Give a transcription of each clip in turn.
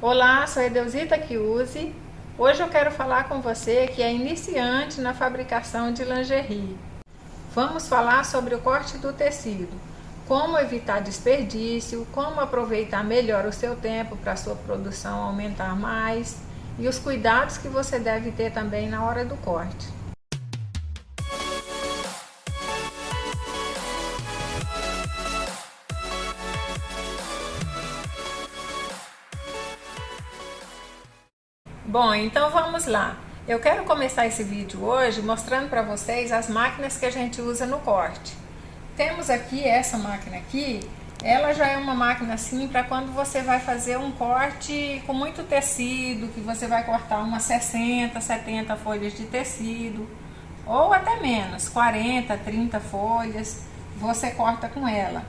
Olá, sou Edeusita Chiusi. Hoje eu quero falar com você que é iniciante na fabricação de lingerie. Vamos falar sobre o corte do tecido, como evitar desperdício, como aproveitar melhor o seu tempo para a sua produção aumentar mais e os cuidados que você deve ter também na hora do corte. Bom, então vamos lá. Eu quero começar esse vídeo hoje mostrando para vocês as máquinas que a gente usa no corte. Temos aqui essa máquina aqui, ela já é uma máquina assim para quando você vai fazer um corte com muito tecido, que você vai cortar umas 60, 70 folhas de tecido, ou até menos, 40, 30 folhas, você corta com ela.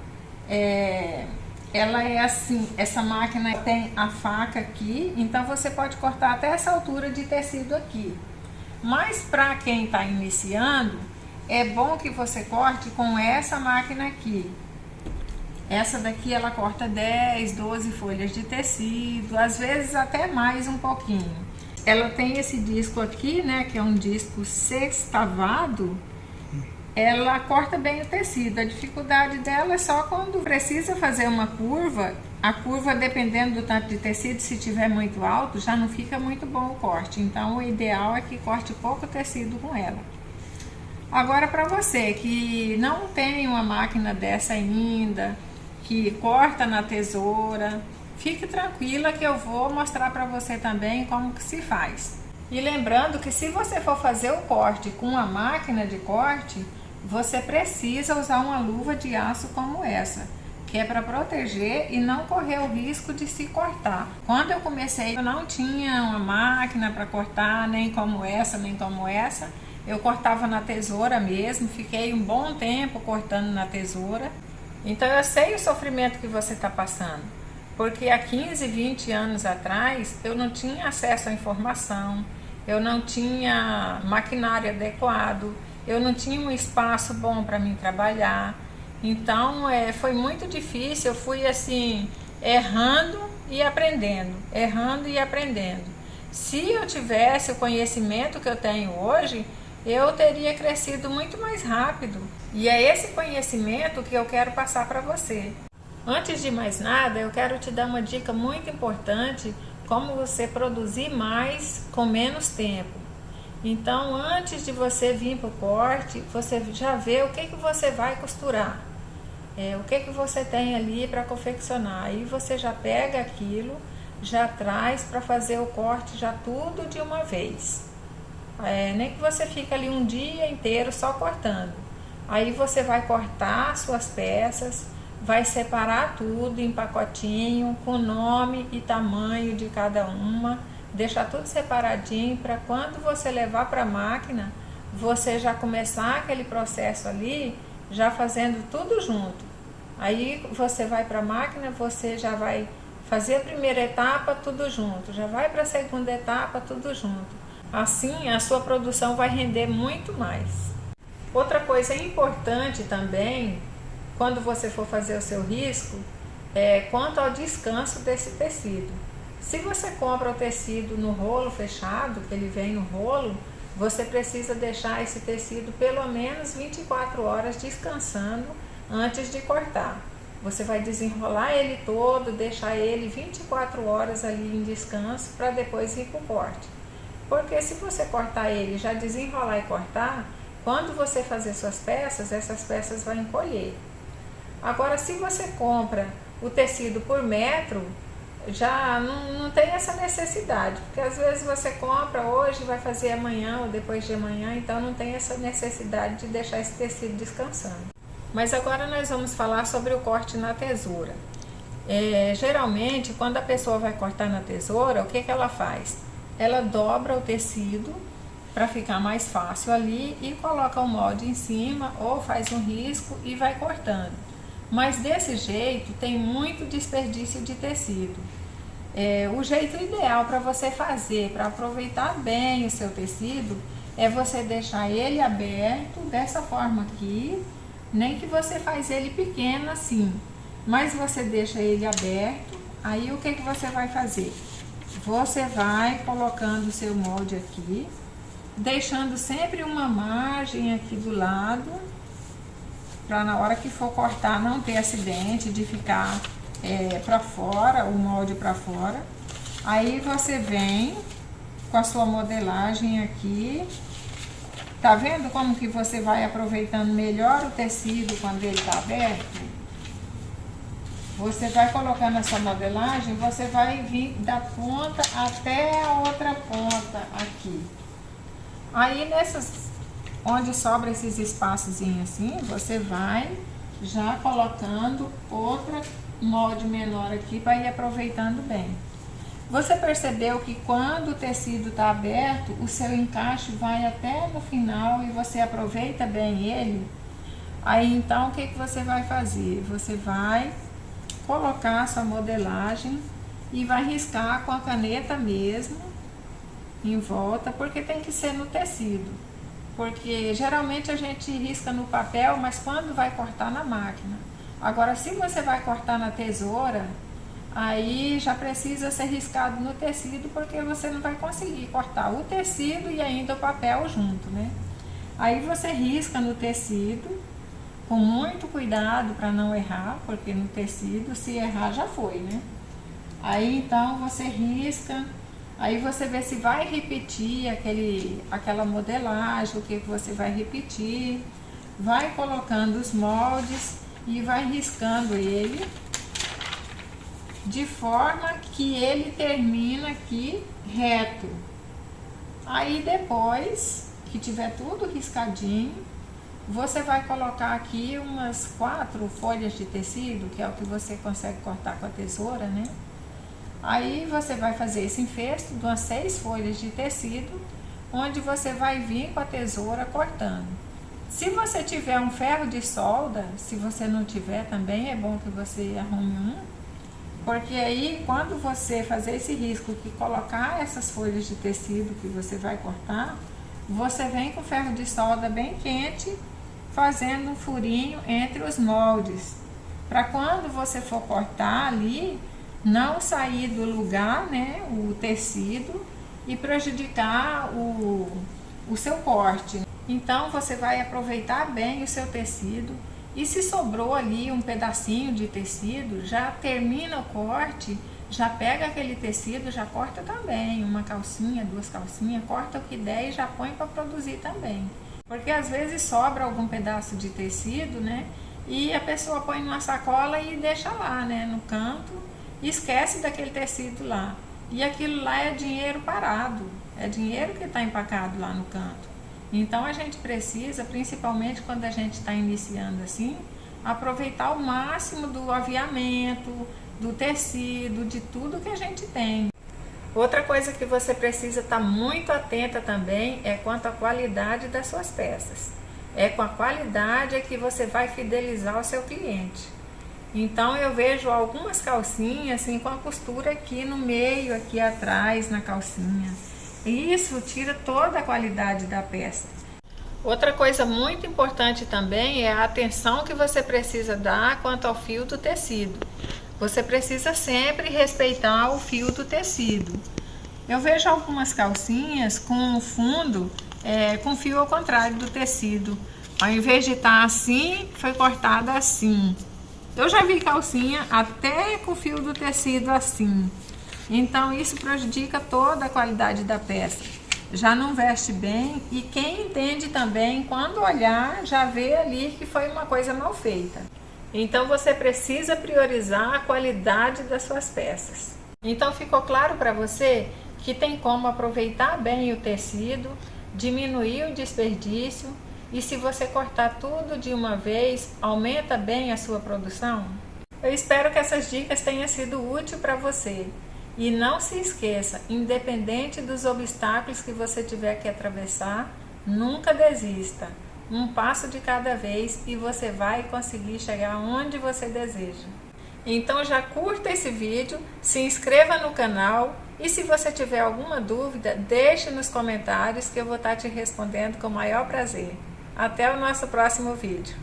Ela é assim, essa máquina tem a faca aqui, então você pode cortar até essa altura de tecido aqui. Mas para quem está iniciando, é bom que você corte com essa máquina aqui. Essa daqui ela corta 10, 12 folhas de tecido, às vezes até mais um pouquinho. Ela tem esse disco aqui, né, que é um disco sextavado. Ela corta bem o tecido. A dificuldade dela é só quando precisa fazer uma curva. A curva, dependendo do tanto de tecido, se tiver muito alto, já não fica muito bom o corte. Então o ideal é que corte pouco tecido com ela. Agora, para você que não tem uma máquina dessa ainda, que corta na tesoura, fique tranquila que eu vou mostrar para você também como que se faz. E lembrando que se você for fazer o corte com uma máquina de corte, você precisa usar uma luva de aço como essa, que é para proteger e não correr o risco de se cortar. Quando eu comecei, eu não tinha uma máquina para cortar, nem como essa, nem como essa. Eu cortava na tesoura mesmo, fiquei um bom tempo cortando na tesoura. Então eu sei o sofrimento que você está passando, porque há 15, 20 anos atrás eu não tinha acesso à informação, eu não tinha maquinário adequado, eu não tinha um espaço bom para mim trabalhar. Então foi muito difícil, eu fui assim, errando e aprendendo, errando e aprendendo. Se eu tivesse o conhecimento que eu tenho hoje, eu teria crescido muito mais rápido. E é esse conhecimento que eu quero passar para você. Antes de mais nada, eu quero te dar uma dica muito importante, como você produzir mais com menos tempo. Então, antes de você vir para o corte, você já vê o que você vai costurar, o que você tem ali para confeccionar. Aí você já pega aquilo, já traz para fazer o corte já tudo de uma vez. Nem que você fique ali um dia inteiro só cortando. Aí você vai cortar suas peças, vai separar tudo em pacotinho, com nome e tamanho de cada uma, deixar tudo separadinho para quando você levar para a máquina, você já começar aquele processo ali, já fazendo tudo junto. Aí você vai para a máquina, você já vai fazer a primeira etapa tudo junto, já vai para a segunda etapa tudo junto. Assim a sua produção vai render muito mais. Outra coisa importante também, quando você for fazer o seu risco, é quanto ao descanso desse tecido. Se você compra o tecido no rolo fechado, que ele vem no rolo, você precisa deixar esse tecido pelo menos 24 horas descansando antes de cortar. Você vai desenrolar ele todo, deixar ele 24 horas ali em descanso para depois ir para o corte. Porque se você cortar ele, já desenrolar e cortar, quando você fazer suas peças, essas peças vão encolher. Agora, se você compra o tecido por metro, já não tem essa necessidade, porque às vezes você compra hoje, vai fazer amanhã ou depois de amanhã, então não tem essa necessidade de deixar esse tecido descansando. Mas agora nós vamos falar sobre o corte na tesoura. Geralmente, quando a pessoa vai cortar na tesoura, o que ela faz? Ela dobra o tecido para ficar mais fácil ali e coloca o molde em cima ou faz um risco e vai cortando. Mas desse jeito tem muito desperdício de tecido. O jeito ideal para você fazer, para aproveitar bem o seu tecido, é você deixar ele aberto dessa forma aqui, nem que você faz ele pequeno assim, mas você deixa ele aberto. Aí o que você vai fazer? você vai colocando o seu molde aqui, deixando sempre uma margem aqui do lado, para na hora que for cortar não ter acidente de ficar para fora, o molde para fora. Aí você vem com a sua modelagem aqui. Tá vendo como que você vai aproveitando melhor o tecido quando ele tá aberto? Você vai colocando essa modelagem, você vai vir da ponta até a outra ponta aqui. Aí nessas, onde sobra esses espaçozinhos assim, você vai já colocando outra molde menor aqui para ir aproveitando bem. Você percebeu que quando o tecido está aberto, o seu encaixe vai até no final e você aproveita bem ele? Aí então o que você vai fazer? Você vai colocar a sua modelagem e vai riscar com a caneta mesmo em volta, porque tem que ser no tecido. Porque geralmente a gente risca no papel, mas quando vai cortar na máquina. Agora, se você vai cortar na tesoura, aí já precisa ser riscado no tecido, porque você não vai conseguir cortar o tecido e ainda o papel junto, né? Aí você risca no tecido, com muito cuidado para não errar, porque no tecido, se errar, já foi, né? Aí então você risca, aí você vê se vai repetir aquela modelagem, o que você vai repetir, vai colocando os moldes e vai riscando ele, de forma que ele termina aqui reto. Aí depois que tiver tudo riscadinho, você vai colocar aqui umas 4 folhas de tecido, que é o que você consegue cortar com a tesoura, né? Aí você vai fazer esse enfersto de umas 6 folhas de tecido, onde você vai vir com a tesoura cortando. Se você tiver um ferro de solda, se você não tiver também, é bom que você arrume um, porque aí quando você fazer esse risco e colocar essas folhas de tecido que você vai cortar, você vem com o ferro de solda bem quente, fazendo um furinho entre os moldes, para quando você for cortar ali, não sair do lugar, né, o tecido, e prejudicar o seu corte. Então você vai aproveitar bem o seu tecido, e se sobrou ali um pedacinho de tecido, já termina o corte, já pega aquele tecido, já corta também, uma calcinha, 2 calcinhas, corta o que der e já põe para produzir também. Porque às vezes sobra algum pedaço de tecido, né? E a pessoa põe numa sacola e deixa lá, né? No canto, e esquece daquele tecido lá. E aquilo lá é dinheiro parado, é dinheiro que está empacado lá no canto. Então a gente precisa, principalmente quando a gente está iniciando assim, aproveitar o máximo do aviamento, do tecido, de tudo que a gente tem. Outra coisa que você precisa estar muito atenta também é quanto à qualidade das suas peças. É com a qualidade que você vai fidelizar o seu cliente. Então eu vejo algumas calcinhas assim com a costura aqui no meio, aqui atrás na calcinha. Isso tira toda a qualidade da peça. Outra coisa muito importante também é a atenção que você precisa dar quanto ao fio do tecido. Você precisa sempre respeitar o fio do tecido. Eu vejo algumas calcinhas com o fundo com fio ao contrário do tecido. Ao invés de estar assim, foi cortada assim. Eu já vi calcinha até com o fio do tecido assim. Então isso prejudica toda a qualidade da peça. Já não veste bem, e quem entende também, quando olhar, já vê ali que foi uma coisa mal feita. Então você precisa priorizar a qualidade das suas peças. Então ficou claro para você que tem como aproveitar bem o tecido, diminuir o desperdício, e se você cortar tudo de uma vez, aumenta bem a sua produção? Eu espero que essas dicas tenham sido úteis para você. E não se esqueça, independente dos obstáculos que você tiver que atravessar, nunca desista. Um passo de cada vez e você vai conseguir chegar onde você deseja. Então já curta esse vídeo, se inscreva no canal e se você tiver alguma dúvida, deixe nos comentários que eu vou estar te respondendo com o maior prazer. Até o nosso próximo vídeo.